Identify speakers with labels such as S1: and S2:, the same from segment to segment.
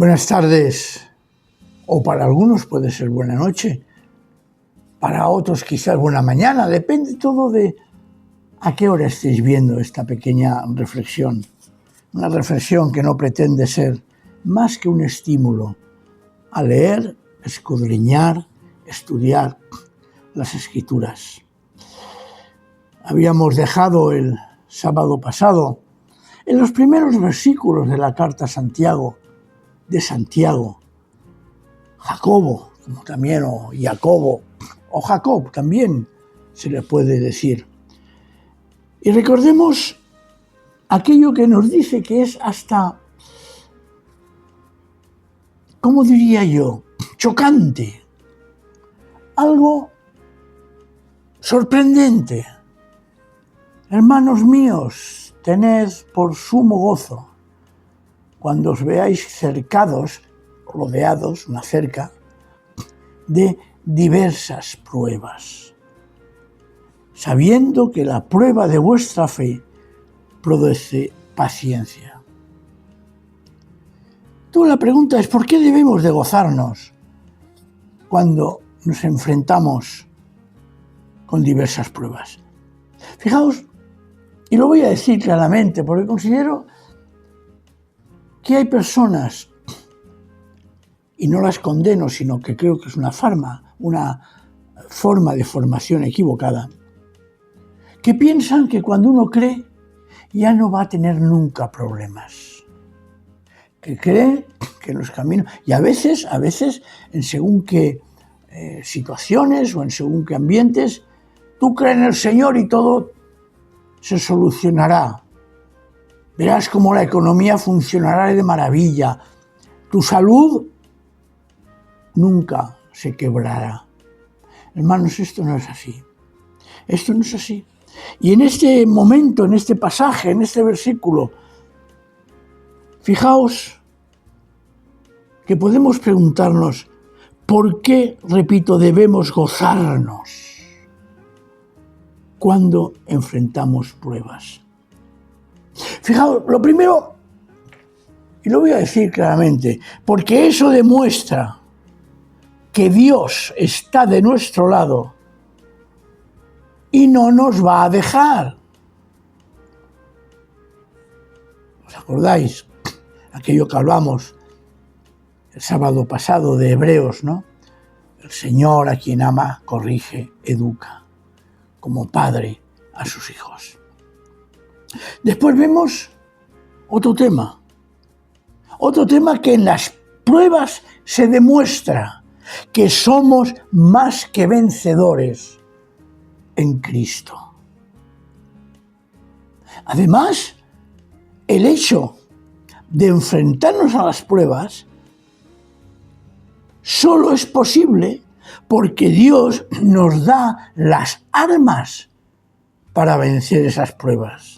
S1: Buenas tardes, o para algunos puede ser buena noche, para otros quizás buena mañana, depende todo de a qué hora estéis viendo esta pequeña reflexión. Una reflexión que no pretende ser más que un estímulo a leer, escudriñar, estudiar las Escrituras. Habíamos dejado el sábado pasado en los primeros versículos de la carta de Santiago, Jacobo, como también, o Jacobo, o Jacob también se le puede decir. Y recordemos aquello que nos dice que es hasta, ¿cómo diría yo?, chocante, algo sorprendente. Hermanos míos, tened por sumo gozo cuando os veáis cercados, rodeados, una cerca, de diversas pruebas, sabiendo que la prueba de vuestra fe produce paciencia. La pregunta es, ¿por qué debemos de gozarnos cuando nos enfrentamos con diversas pruebas? Fijaos, y lo voy a decir claramente, porque considero que hay personas, y no las condeno, sino que creo que es una forma de formación equivocada, que piensan que cuando uno cree ya no va a tener nunca problemas, que creen que los caminos, y a veces en según qué situaciones o en según qué ambientes, tú crees en el Señor y todo se solucionará. Verás cómo la economía funcionará de maravilla, tu salud nunca se quebrará. Hermanos, esto no es así. Esto no es así. Y en este momento, en este pasaje, en este versículo, fijaos que podemos preguntarnos por qué, repito, debemos gozarnos cuando enfrentamos pruebas. Fijaos, lo primero, y lo voy a decir claramente, porque eso demuestra que Dios está de nuestro lado y no nos va a dejar. ¿Os acordáis? Aquello que hablamos el sábado pasado de Hebreos, ¿no? El Señor a quien ama, corrige, educa, como padre a sus hijos. Después vemos otro tema que en las pruebas se demuestra que somos más que vencedores en Cristo. Además, el hecho de enfrentarnos a las pruebas solo es posible porque Dios nos da las armas para vencer esas pruebas.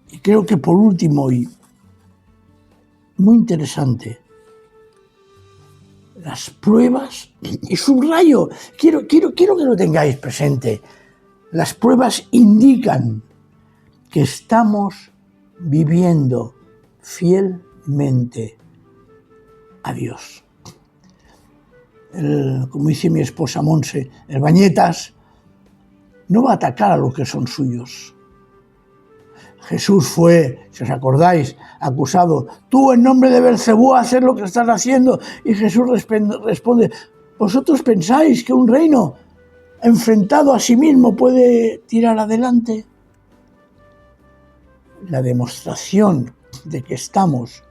S1: Y creo que por último, y muy interesante, las pruebas, y subrayo, quiero que lo tengáis presente, las pruebas indican que estamos viviendo fielmente a Dios. Como dice mi esposa Monse, el Bañetas no va a atacar a los que son suyos. Jesús fue, si os acordáis, acusado, tú en nombre de Belcebú haces lo que estás haciendo, y Jesús responde, ¿vosotros pensáis que un reino enfrentado a sí mismo puede tirar adelante? La demostración de que estamos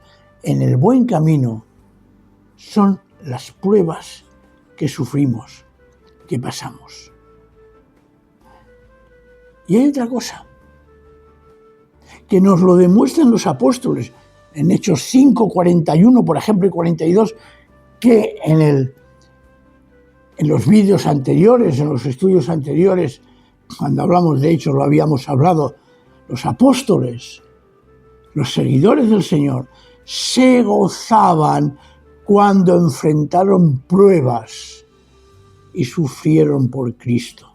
S1: en el buen camino son las pruebas que sufrimos, que pasamos. Y hay otra cosa que nos lo demuestran los apóstoles en Hechos 5, 41, por ejemplo, y 42, que en los vídeos anteriores, en los estudios anteriores, cuando hablamos de Hechos lo habíamos hablado, los apóstoles, los seguidores del Señor, se gozaban cuando enfrentaron pruebas y sufrieron por Cristo.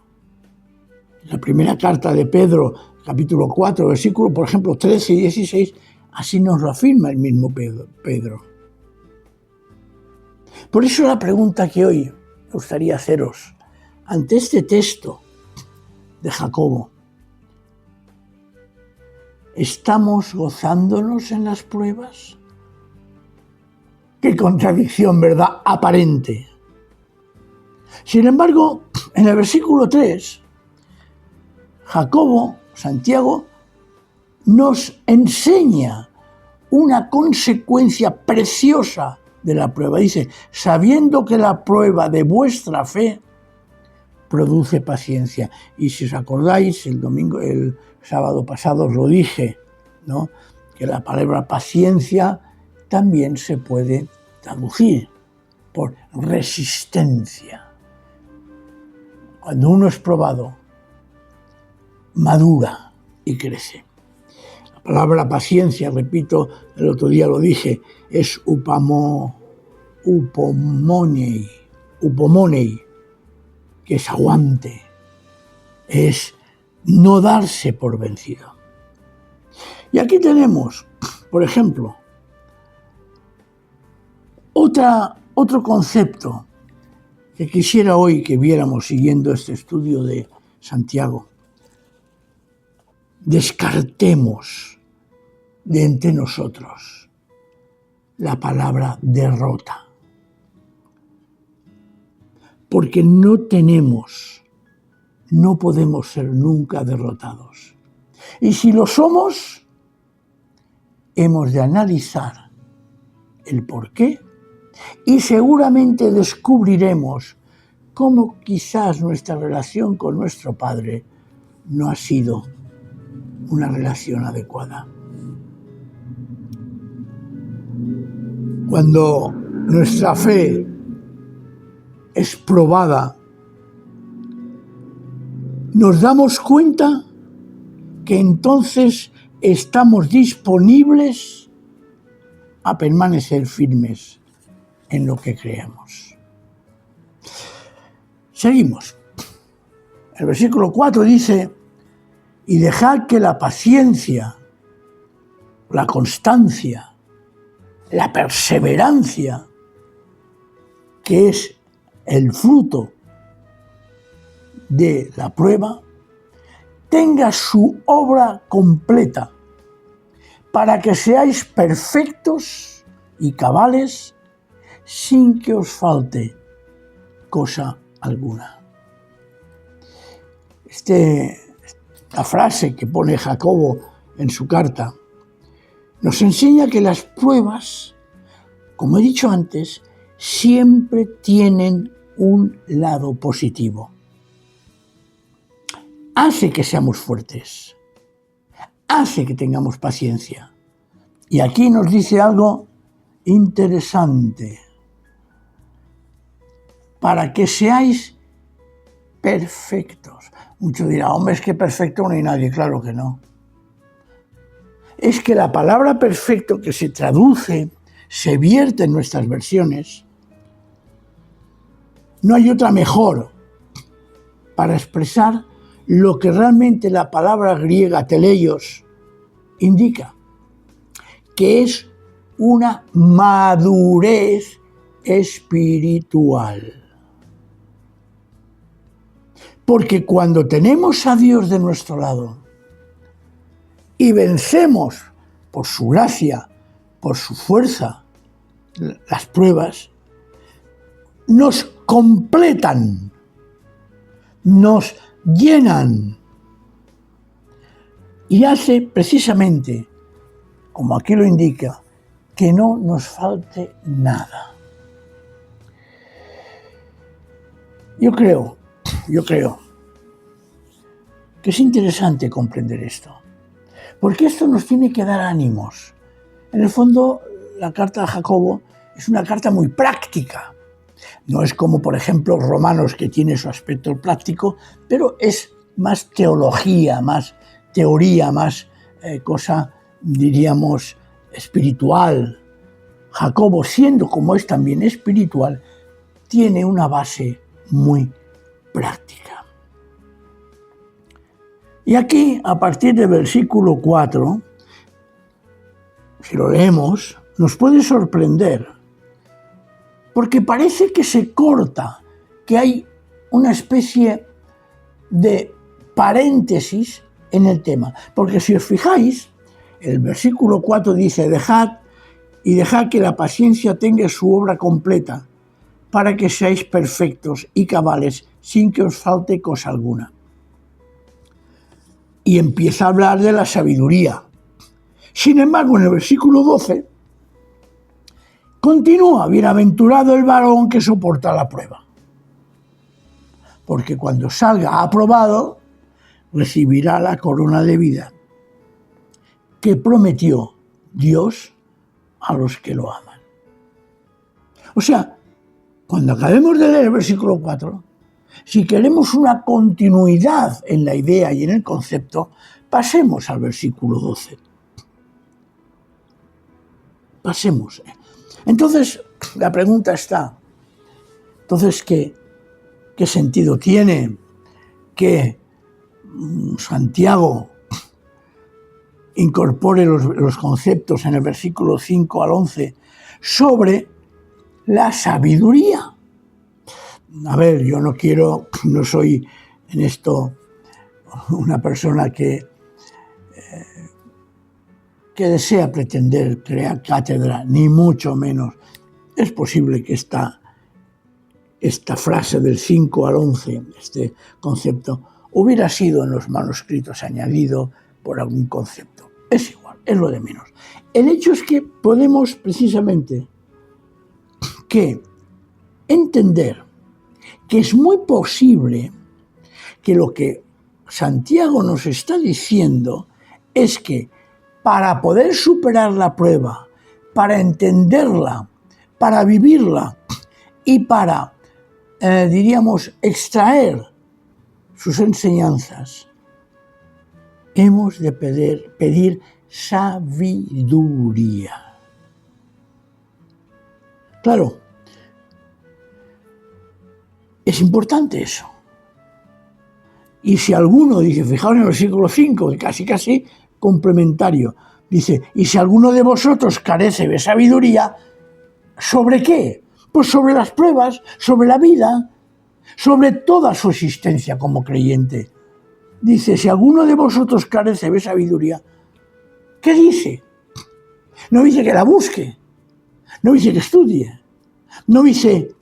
S1: En la primera carta de Pedro, capítulo 4, versículo, por ejemplo, 13 y 16, Así nos lo afirma el mismo Pedro. Por eso la pregunta que hoy me gustaría haceros, ante este texto de Jacobo, ¿estamos gozándonos en las pruebas? Qué contradicción, ¿verdad? Aparente. Sin embargo, en el versículo 3, Santiago, nos enseña una consecuencia preciosa de la prueba. Dice, sabiendo que la prueba de vuestra fe produce paciencia. Y si os acordáis, el sábado pasado os lo dije, ¿no? Que la palabra paciencia también se puede traducir por resistencia. Cuando uno es probado, madura y crece. La palabra paciencia, repito, el otro día lo dije, es upomonei, que es aguante, es no darse por vencido. Y aquí tenemos, por ejemplo, otro concepto que quisiera hoy que viéramos siguiendo este estudio de Santiago. Descartemos de entre nosotros la palabra derrota. Porque no podemos ser nunca derrotados. Y si lo somos, hemos de analizar el porqué y seguramente descubriremos cómo quizás nuestra relación con nuestro Padre no ha sido una relación adecuada. Cuando nuestra fe es probada, nos damos cuenta que entonces estamos disponibles a permanecer firmes en lo que creemos. Seguimos. El versículo 4 dice, y dejad que la paciencia, la constancia, la perseverancia, que es el fruto de la prueba, tenga su obra completa, para que seáis perfectos y cabales, sin que os falte cosa alguna. La frase que pone Jacobo en su carta nos enseña que las pruebas, como he dicho antes, siempre tienen un lado positivo. Hace que seamos fuertes, hace que tengamos paciencia. Y aquí nos dice algo interesante. Para que seáis perfectos. Muchos dirán, hombre, es que perfecto no hay nadie. Claro que no. Es que la palabra perfecto que se traduce, se vierte en nuestras versiones, no hay otra mejor para expresar lo que realmente la palabra griega teleios indica, que es una madurez espiritual. Porque cuando tenemos a Dios de nuestro lado y vencemos por su gracia, por su fuerza, las pruebas, nos completan, nos llenan y hace precisamente, como aquí lo indica, que no nos falte nada. Yo creo que es interesante comprender esto, porque esto nos tiene que dar ánimos. En el fondo, la carta de Jacobo es una carta muy práctica. No es como, por ejemplo, Romanos, que tiene su aspecto práctico, pero es más teología, más teoría, más cosa, diríamos, espiritual. Jacobo, siendo como es también espiritual, tiene una base muy práctica. Y aquí, a partir del versículo 4, si lo leemos, nos puede sorprender, porque parece que se corta, que hay una especie de paréntesis en el tema. Porque si os fijáis, el versículo 4 dice, dejad que la paciencia tenga su obra completa, para que seáis perfectos y cabales, sin que os falte cosa alguna. Y empieza a hablar de la sabiduría. Sin embargo, en el versículo 12, continúa, bienaventurado el varón que soporta la prueba, porque cuando salga aprobado, recibirá la corona de vida que prometió Dios a los que lo aman. O sea, cuando acabemos de leer el versículo 4, si queremos una continuidad en la idea y en el concepto, pasemos al versículo 12. Pasemos. Entonces, la pregunta está, entonces, ¿qué sentido tiene que Santiago incorpore los conceptos en el versículo 5 al 11 sobre la sabiduría? A ver, yo no soy en esto una persona que desea pretender crear cátedra, ni mucho menos. Es posible que esta frase del 5 al 11, este concepto, hubiera sido en los manuscritos añadido por algún concepto. Es igual, es lo de menos. El hecho es que podemos precisamente entender que es muy posible que lo que Santiago nos está diciendo es que para poder superar la prueba, para entenderla, para vivirla y para, extraer sus enseñanzas, hemos de pedir sabiduría. Claro, es importante eso. Y si alguno dice, fijaos en el versículo 5, casi complementario, dice, y si alguno de vosotros carece de sabiduría, ¿sobre qué? Pues sobre las pruebas, sobre la vida, sobre toda su existencia como creyente. Dice, si alguno de vosotros carece de sabiduría, ¿qué dice? No dice que la busque, no dice que estudie, no dice,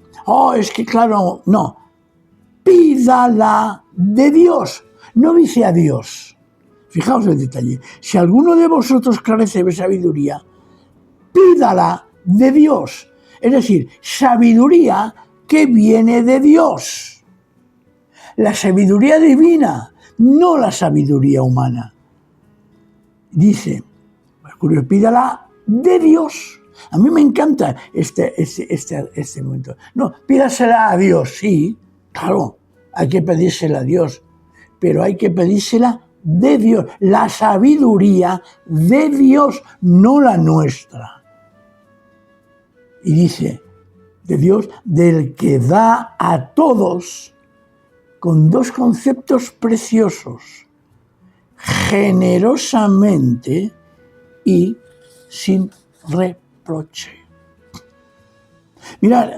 S1: es que claro, no, pídala de Dios, no dice a Dios. Fijaos el detalle, si alguno de vosotros carece de sabiduría, pídala de Dios, es decir, sabiduría que viene de Dios. La sabiduría divina, no la sabiduría humana. Dice, pídala de Dios. A mí me encanta este momento. No, pídasela a Dios, sí, claro, hay que pedírsela a Dios, pero hay que pedírsela de Dios. La sabiduría de Dios, no la nuestra. Y dice, de Dios, del que da a todos, con dos conceptos preciosos, generosamente y sin reproche. Mirad,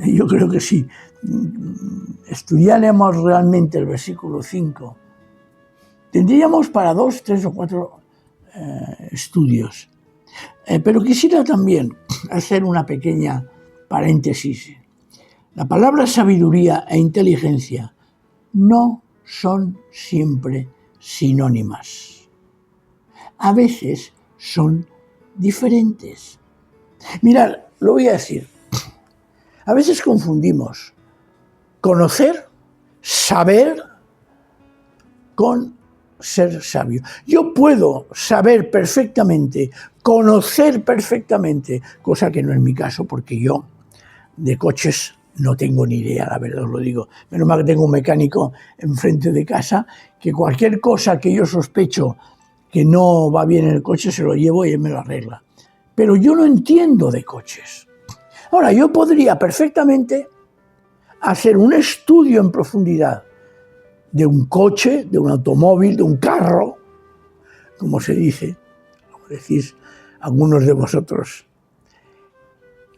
S1: yo creo que si estudiáramos realmente el versículo 5, tendríamos para 2, 3 o 4 estudios. Pero quisiera también hacer una pequeña paréntesis. La palabra sabiduría e inteligencia no son siempre sinónimas. A veces son diferentes. Mirad, lo voy a decir. A veces confundimos conocer, saber, con ser sabio. Yo puedo saber perfectamente, conocer perfectamente, cosa que no es mi caso, porque yo de coches no tengo ni idea, la verdad os lo digo. Menos mal que tengo un mecánico enfrente de casa, que cualquier cosa que yo sospecho que no va bien en el coche, se lo llevo y él me lo arregla. Pero yo no entiendo de coches. Ahora, yo podría perfectamente hacer un estudio en profundidad de un coche, de un automóvil, de un carro, como se dice, decís algunos de vosotros.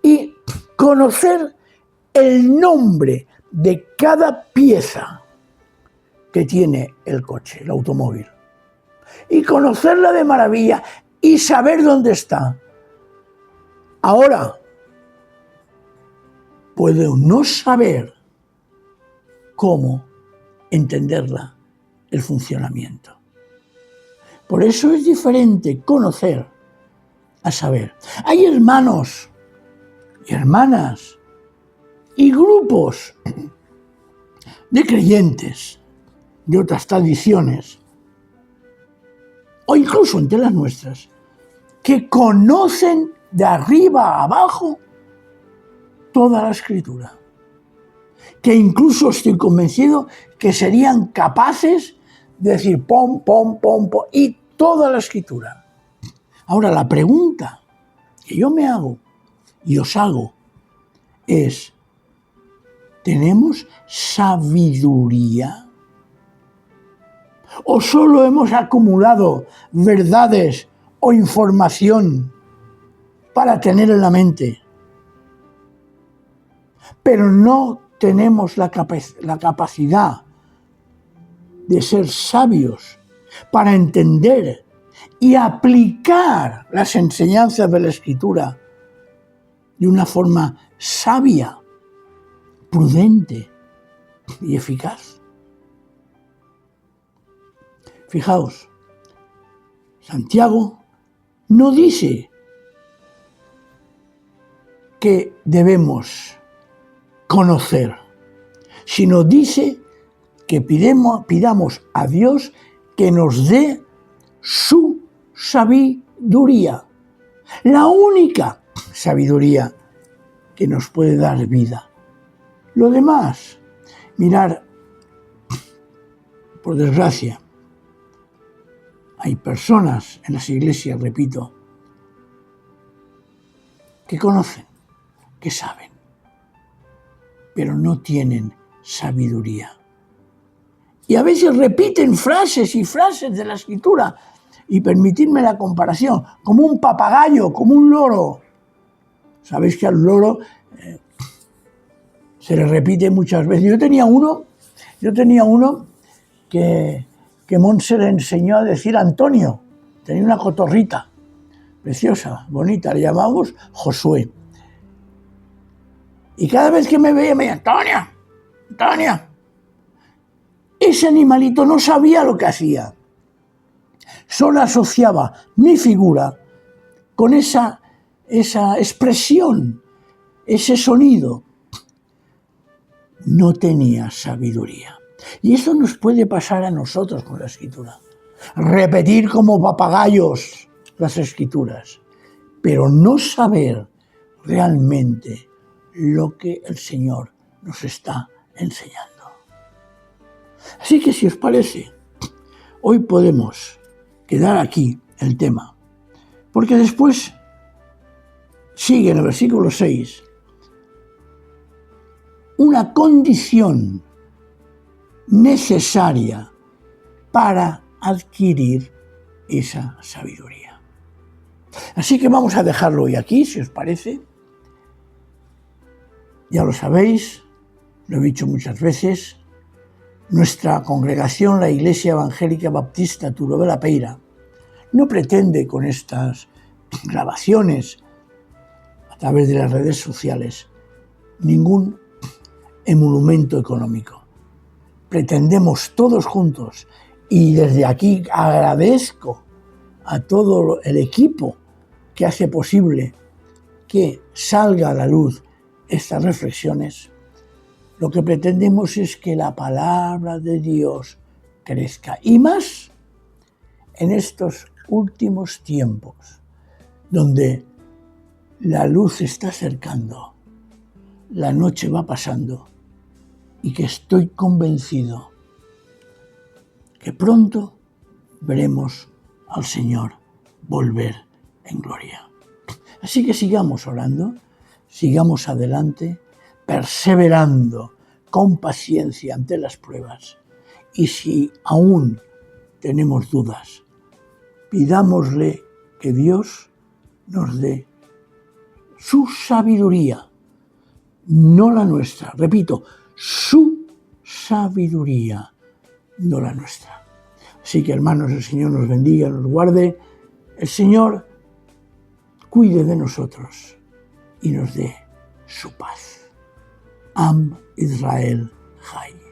S1: Y conocer el nombre de cada pieza que tiene el coche, el automóvil. Y conocerla de maravilla y saber dónde está. Ahora, puedo no saber cómo entenderla, el funcionamiento. Por eso es diferente conocer a saber. Hay hermanos y hermanas y grupos de creyentes de otras tradiciones, o incluso entre las nuestras, que conocen de arriba a abajo toda la Escritura, que incluso estoy convencido que serían capaces de decir pom, pom, pom, pom, y toda la Escritura. Ahora, la pregunta que yo me hago y os hago es, ¿tenemos sabiduría? ¿O solo hemos acumulado verdades o información para tener en la mente? Pero no tenemos la capacidad de ser sabios para entender y aplicar las enseñanzas de la Escritura de una forma sabia, prudente y eficaz. Fijaos, Santiago no dice que debemos conocer, sino dice que pidamos a Dios que nos dé su sabiduría, la única sabiduría que nos puede dar vida. Lo demás, mirar, por desgracia, hay personas en las iglesias, repito, que conocen, que saben, pero no tienen sabiduría. Y a veces repiten frases y frases de la Escritura, y permitidme la comparación, como un papagayo, como un loro. Sabéis que al loro se le repite muchas veces. Yo tenía uno que Montse le enseñó a decir Antonio. Tenía una cotorrita preciosa, bonita, le llamábamos Josué. Y cada vez que me veía, me decía, Antonia, Antonia. Ese animalito no sabía lo que hacía. Solo asociaba mi figura con esa expresión, ese sonido. No tenía sabiduría. Y eso nos puede pasar a nosotros con la Escritura. Repetir como papagayos las Escrituras, pero no saber realmente lo que el Señor nos está enseñando. Así que si os parece, hoy podemos quedar aquí el tema, porque después sigue en el versículo 6 una condición necesaria para adquirir esa sabiduría. Así que vamos a dejarlo hoy aquí, si os parece. Ya lo sabéis, lo he dicho muchas veces, nuestra congregación, la Iglesia Evangélica Baptista Turó de la Peira, no pretende con estas grabaciones a través de las redes sociales ningún emolumento económico. Pretendemos todos juntos, y desde aquí agradezco a todo el equipo que hace posible que salga a la luz estas reflexiones, lo que pretendemos es que la palabra de Dios crezca, y más en estos últimos tiempos, donde la luz se está acercando, la noche va pasando, y que estoy convencido que pronto veremos al Señor volver en gloria. Así que sigamos orando, sigamos adelante, perseverando con paciencia ante las pruebas. Y si aún tenemos dudas, pidámosle que Dios nos dé su sabiduría, no la nuestra. Repito, su sabiduría, no la nuestra. Así que, hermanos, el Señor nos bendiga, nos guarde. El Señor cuide de nosotros y nos dé su paz. Am Israel Chai.